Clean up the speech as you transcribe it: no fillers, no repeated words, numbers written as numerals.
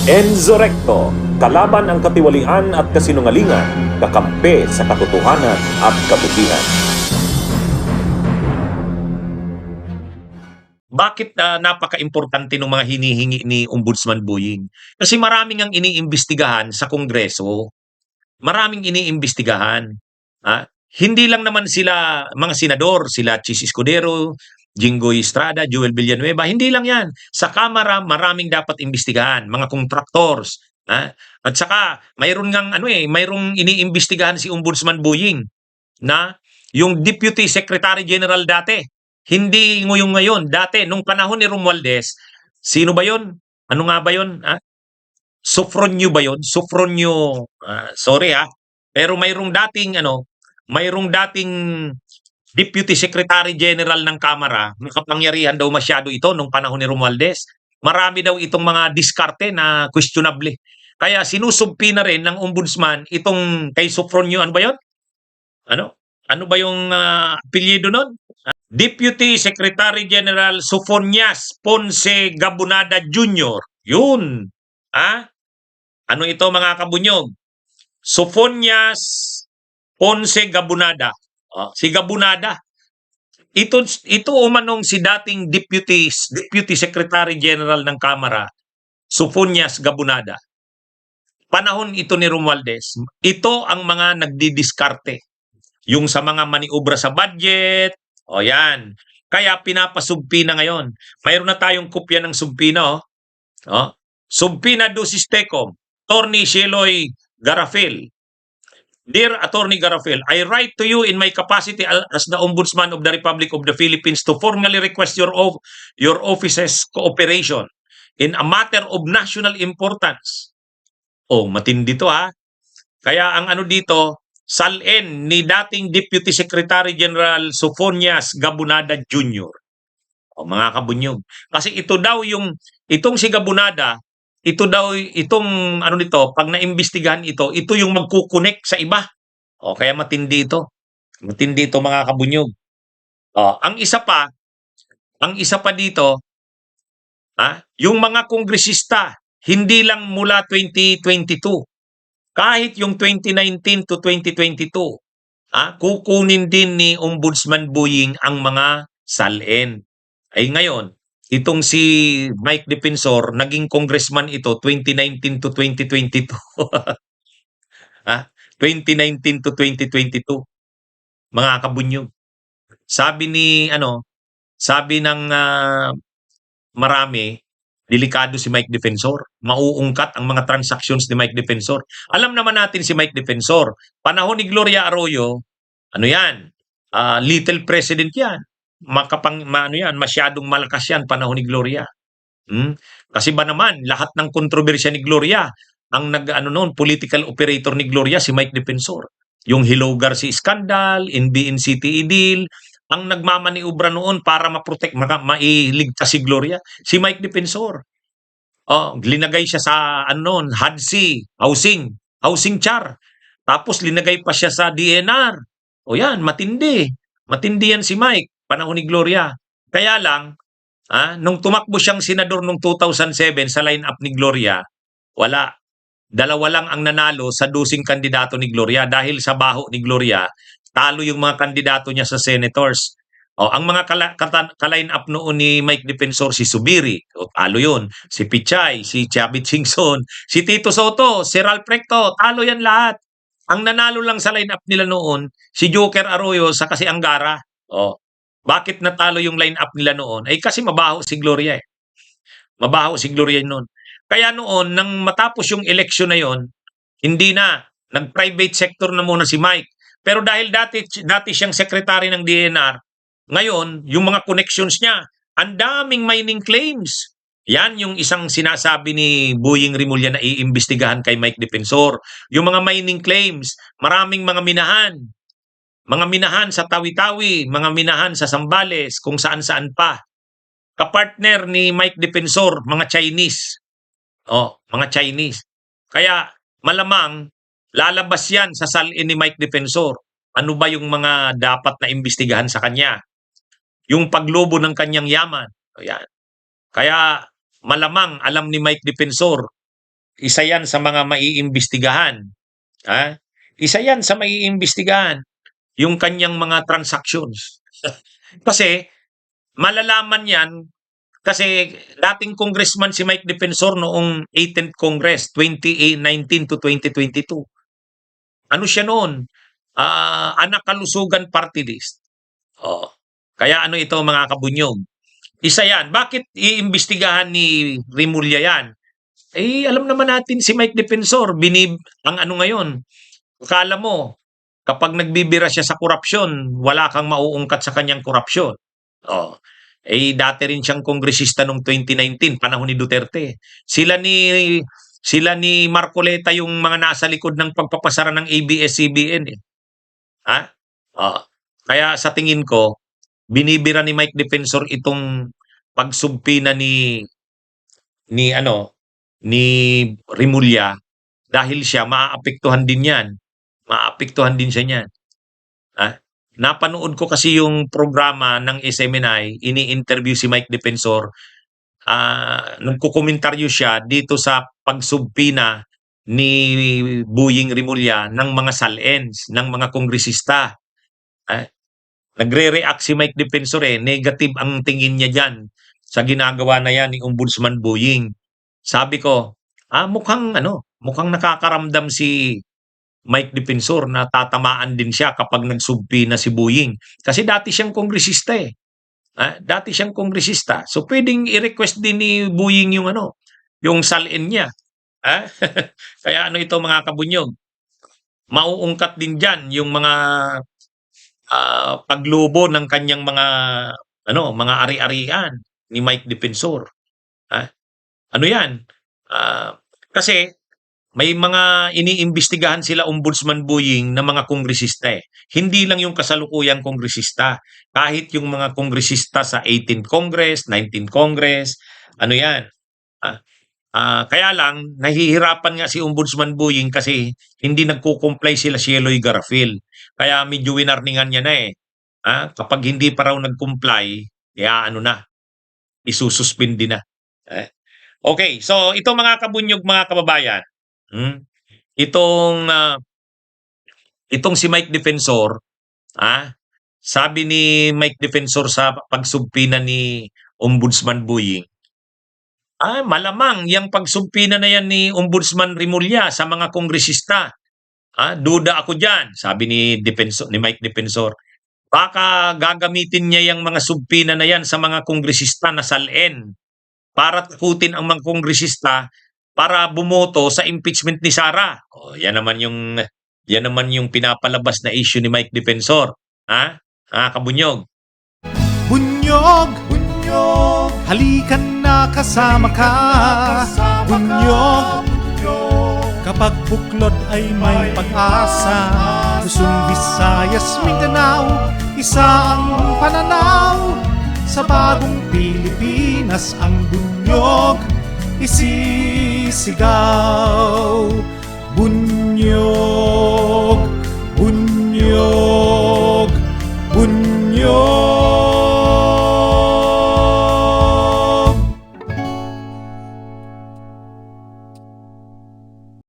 Enzo Recto, kalaban ang katiwalian at kasinungalingan, kakampi sa katotohanan at kabutihan. Bakit napaka-importante ng mga hinihingi ni Ombudsman Boying? Kasi maraming ang iniimbestigahan sa Kongreso. Maraming iniimbestigahan. Hindi lang naman sila mga senador, sila Chis Escudero, Jinggoy Estrada, Joel Villanueva, hindi lang yan. Sa Kamara, maraming dapat imbestigahan, mga contractors. At saka, mayroong iniimbestigahan si Ombudsman Boying na yung Deputy Secretary General dati. Hindi ngayong ngayon. Dati, nung panahon ni Romualdez, sino ba yon? Ano nga ba yon? Sofronio ba yon? Sofronio, sorry pero mayroong dating Deputy Secretary General ng Kamara, makapangyarihan daw masyado ito nung panahon ni Romualdez. Marami daw itong mga diskarte na questionable. Kaya sinusumpi na rin ng ombudsman itong kay Sofronio, ano ba yon? Ano ba yung apelyido nun? Deputy Secretary General Sofonias Ponce Gabunada Jr. Yun. Ano ito mga kabunyog? Sofonias Ponce Gabunada. Si Gabunada. Ito umanong si dating Deputy Secretary General ng Kamara, Sofonias Gabunada. Panahon ito ni Romualdez. Ito ang mga nagdidiskarte. Yung sa mga maniobra sa budget, yan. Kaya pinapasumpi na ngayon. Mayroon na tayong kopya ng sumpi na, Sumpina ducis tecum, Attorney Sheloy Garafil. Dear Attorney Garafil, I write to you in my capacity as the Ombudsman of the Republic of the Philippines to formally request your office's cooperation in a matter of national importance. Matindi to Kaya ang dito, salin ni dating Deputy Secretary General Sofonias Gabunada Jr. Mga kabunyog. Kasi itong si Gabunada, pag naimbestigahan ito yung magkukunik sa iba. Kaya matindi ito. Matindi ito mga kabunyog. Ang isa pa dito, yung mga kongresista, hindi lang mula 2022, kahit yung 2019 to 2022, kukunin din ni Ombudsman Boying ang mga salin. Ay ngayon, itong si Mike Defensor, naging congressman ito 2019 to 2022. 2019 to 2022. Mga kabunyog. Sabi ng marami, delikado si Mike Defensor. Mauungkat ang mga transactions ni Mike Defensor. Alam naman natin si Mike Defensor. Panahon ni Gloria Arroyo, little president yan. Masyadong malakas yan panahon ni Gloria. Kasi ba naman, lahat ng kontrobersya ni Gloria, ang political operator ni Gloria, si Mike Defensor. Yung Hello Garcia scandal, NBN-CTE deal, ang nagmamaniubra noon para mailigtas si Gloria, si Mike Defensor. Linagay siya sa HUD-C, housing char. Tapos linagay pa siya sa DNR. Yan, matindi. Matindi yan si Mike, panahon ni Gloria. Kaya lang, nung tumakbo siyang senador noong 2007 sa line-up ni Gloria, wala. Dalawa lang ang nanalo sa 12 kandidato ni Gloria dahil sa baho ni Gloria, talo yung mga kandidato niya sa senators. Ang mga ka-line up noon ni Mike Defensor, si Subiri, talo yun. Si Pichay, si Chavit Singson, si Tito Soto, si Ralph Recto, talo yan lahat. Ang nanalo lang sa line up nila noon, si Joker Arroyo sa kasi Angara. Bakit natalo yung line up nila noon? Ay kasi mabaho si Gloria Mabaho si Gloria noon. Kaya noon, nang matapos yung eleksyon na yon, hindi na. Nag-private sector na muna si Mike. Pero dahil dati siyang secretary ng DNR, ngayon, yung mga connections niya, ang daming mining claims. Yan yung isang sinasabi ni Boying Rimulya na iimbestigahan kay Mike Defensor. Yung mga mining claims, maraming mga minahan. Mga minahan sa Tawi-Tawi, mga minahan sa Zambales, kung saan-saan pa. Kapartner ni Mike Defensor, mga Chinese. Mga Chinese. Kaya malamang lalabas yan sa salin ni Mike Defensor. Ano ba yung mga dapat na imbestigahan sa kanya? Yung paglobo ng kanyang yaman. Yan. Kaya malamang alam ni Mike Defensor isa yan sa mga maiimbestigahan. Isa yan sa maiimbestigahan, yung kanyang mga transactions. Kasi malalaman yan kasi dating congressman si Mike Defensor noong 18th Congress, 2019 to 2022. Ano siya noon? Anak Kalusugan Party List. Oh. Kaya ano ito mga kabunyog? Isa yan. Bakit iimbestigahan ni Rimulya yan? Alam naman natin si Mike Defensor, ang ano ngayon, akala mo, kapag nagbibira siya sa korupsyon, wala kang mauungkat sa kanyang korupsyon. Oh. Dati rin siyang kongresista noong 2019, panahon ni Duterte. Sila ni Marcoleta yung mga nasa likod ng pagpapasara ng ABS-CBN eh. Oh. Kaya sa tingin ko, binibira ni Mike Defensor itong pagsubpina ni Rimulya dahil siya maaapektuhan din yan. Maapektuhan din siya niyan. Napanood ko kasi yung programa ng SMNI, ini-interview si Mike Defensor. Nagkukomentaryo siya dito sa pagsubpina ni Buying Rimulya ng mga SALENs, ng mga kongresista. Nagre-react si Mike Defensor negative ang tingin niya dyan sa ginagawa na yan ni Ombudsman Buying. Sabi ko, mukhang nakakaramdam si Mike Defensor na tatamaan din siya kapag nagsubpi na si Buying. Kasi dati siyang kongresista Dati siyang kongresista. So pwedeng i-request din ni Buying yung salin niya. Kaya ito mga kabunyog, mauungkat din dyan yung mga paglobo ng kanyang mga ari-arian ni Mike Defensor. Kasi may mga iniimbestigahan sila Ombudsman Buying na mga kongresista Hindi lang yung kasalukuyang kongresista, kahit yung mga kongresista sa 18th Congress, 19th Congress, kaya lang nahihirapan nga si Ombudsman Buying kasi hindi nagko-comply sila Sheloy Garafil. Kaya medyo winarningan niya na kapag hindi pa raw nag-comply, isususpindi na. Okay, so ito mga kabunyog, mga kababayan. Itong si Mike Defensor, sabi ni Mike Defensor sa pagsubpina ni Ombudsman Buying, malamang yung pagsubpina na yan ni Ombudsman Rimulya sa mga kongresista, duda ako dyan, sabi ni Mike Defensor. Baka gagamitin niya yung mga subpina na yan sa mga kongresista na SALN para takutin ang mga kongresista para bumoto sa impeachment ni Sara. Yan naman yung pinapalabas na issue ni Mike Defensor. Kabunyog. Bunyog, bunyog, halikan na kasama ka. Bunyog, kapag buklod ay may pag-asa. Luzon, Visayas, Mindanao, isa ang pananaw. Sa bagong Pilipinas ang bunyog isisigaw. Bunyog.